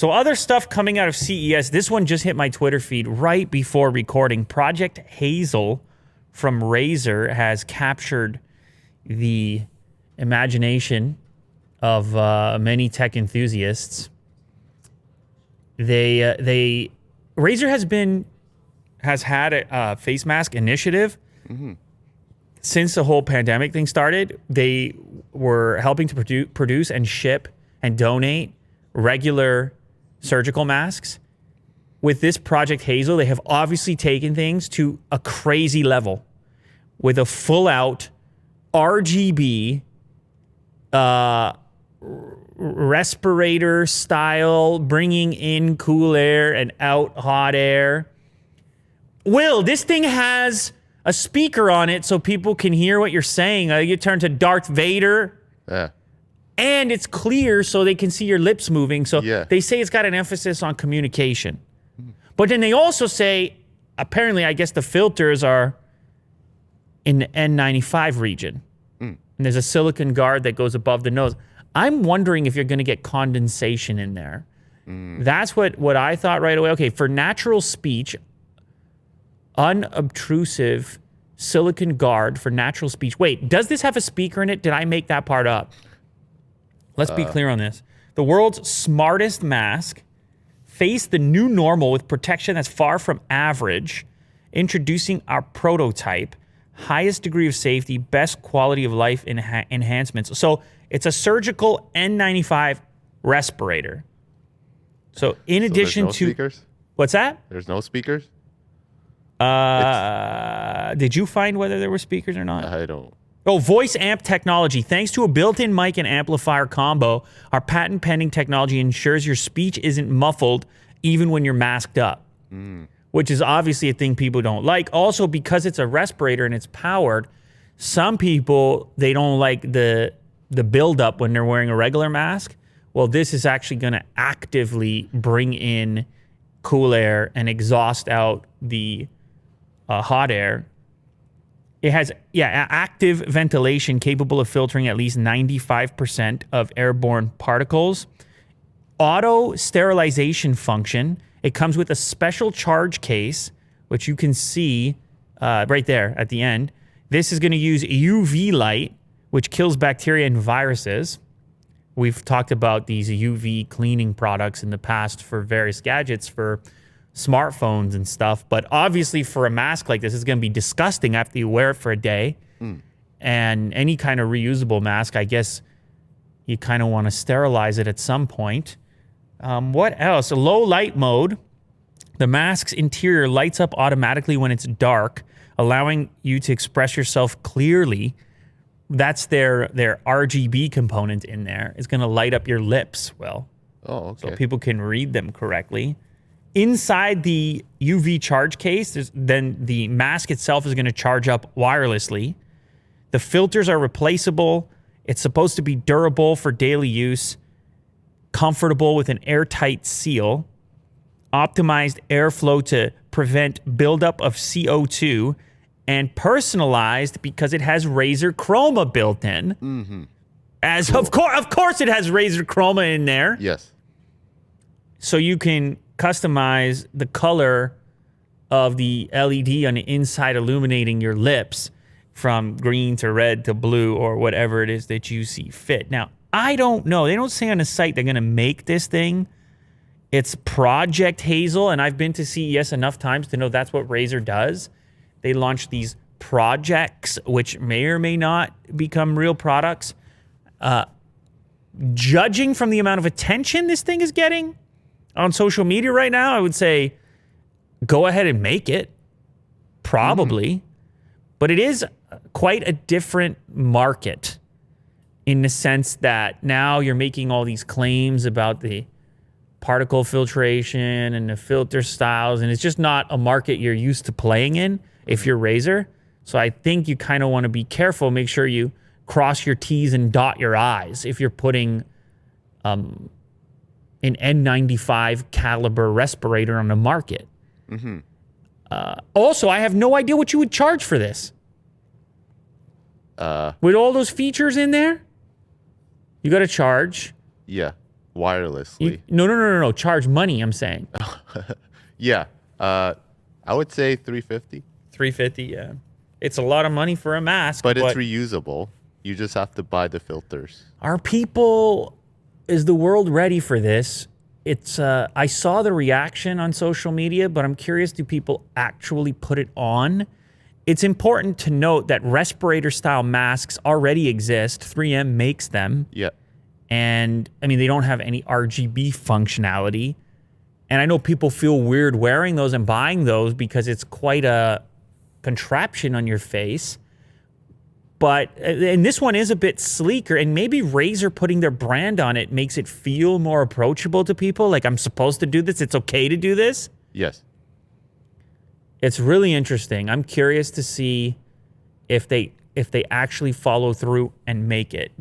So other stuff coming out of CES. This one just hit my Twitter feed right before recording. Project Hazel from Razer has captured the imagination of many tech enthusiasts. Razer has had a face mask initiative since the whole pandemic thing started. They were helping to produce and ship and donate regular surgical masks. With this Project Hazel, they have obviously taken things to a crazy level with a full-out RGB respirator style, bringing in cool air and out hot air. Will, this thing has a speaker on it so people can hear what you're saying. You turn to Darth Vader. Yeah. And it's clear so they can see your lips moving. So they say it's got an emphasis on communication. But then they also say, apparently, I guess the filters are in the N95 region. And there's a silicon guard that goes above the nose. I'm wondering if you're going to get condensation in there. That's what I thought right away. Okay, for natural speech, unobtrusive silicon guard for natural speech. Wait, does this have a speaker in it? Did I make that part up? Let's be clear on this. The world's smartest mask. Face the new normal with protection that's far from average. Introducing our prototype. Highest degree of safety, best quality of life enhancements. So it's a surgical N95 respirator. So in addition there's no to... speakers? What's that? There's no speakers? Did you find whether there were speakers or not? I don't... Oh, voice amp technology. Thanks to a built-in mic and amplifier combo, our patent-pending technology ensures your speech isn't muffled even when you're masked up, which is obviously a thing people don't like. Also, because it's a respirator and it's powered, some people, they don't like the buildup when they're wearing a regular mask. Well, this is actually going to actively bring in cool air and exhaust out the hot air. It has, active ventilation capable of filtering at least 95% of airborne particles. Auto sterilization function. It comes with a special charge case, which you can see right there at the end. This is going to use UV light, which kills bacteria and viruses. We've talked about these UV cleaning products in the past for various gadgets, for smartphones and stuff, but obviously for a mask like this, it's going to be disgusting after you wear it for a day. And any kind of reusable mask, I guess you kind of want to sterilize it at some point. What else? A low light mode. The mask's interior lights up automatically when it's dark, allowing you to express yourself clearly. That's their RGB component in there. It's going to light up your lips, Will. Oh, okay. So people can read them correctly. Inside the UV charge case, then the mask itself is going to charge up wirelessly. The filters are replaceable. It's supposed to be durable for daily use, comfortable with an airtight seal, optimized airflow to prevent buildup of CO2, and personalized because it has Razer Chroma built in. As cool. Of course it has Razer Chroma in there. Yes. So you can customize the color of the LED on the inside, illuminating your lips from green to red to blue or whatever it is that you see fit. Now, I don't know. They don't say on the site they're going to make this thing. It's Project Hazel, and I've been to CES enough times to know that's what Razer does. They launch these projects, which may or may not become real products. Judging from the amount of attention this thing is getting on social media right now, I would say go ahead and make it. Probably. But it is quite a different market in the sense that now you're making all these claims about the particle filtration and the filter styles, and it's just not a market you're used to playing in if you're Razer. So I think you kind of want to be careful, make sure you cross your T's and dot your I's if you're putting an N95 caliber respirator on the market. Also, I have no idea what you would charge for this. With all those features in there, you got to charge. Yeah. wirelessly. No. Charge money, I'm saying. Yeah. I would say 350. 350, yeah. It's a lot of money for a mask, but it's reusable. You just have to buy the filters. Is the world ready for this? I saw the reaction on social media, but I'm curious, do people actually put it on? It's important to note that respirator-style masks already exist. 3M makes them. Yeah. And, I mean, they don't have any RGB functionality. And I know people feel weird wearing those and buying those because it's quite a contraption on your face. And this one is a bit sleeker, and maybe Razer putting their brand on it makes it feel more approachable to people. Like, I'm supposed to do this. It's okay to do this. Yes. It's really interesting. I'm curious to see if they actually follow through and make it.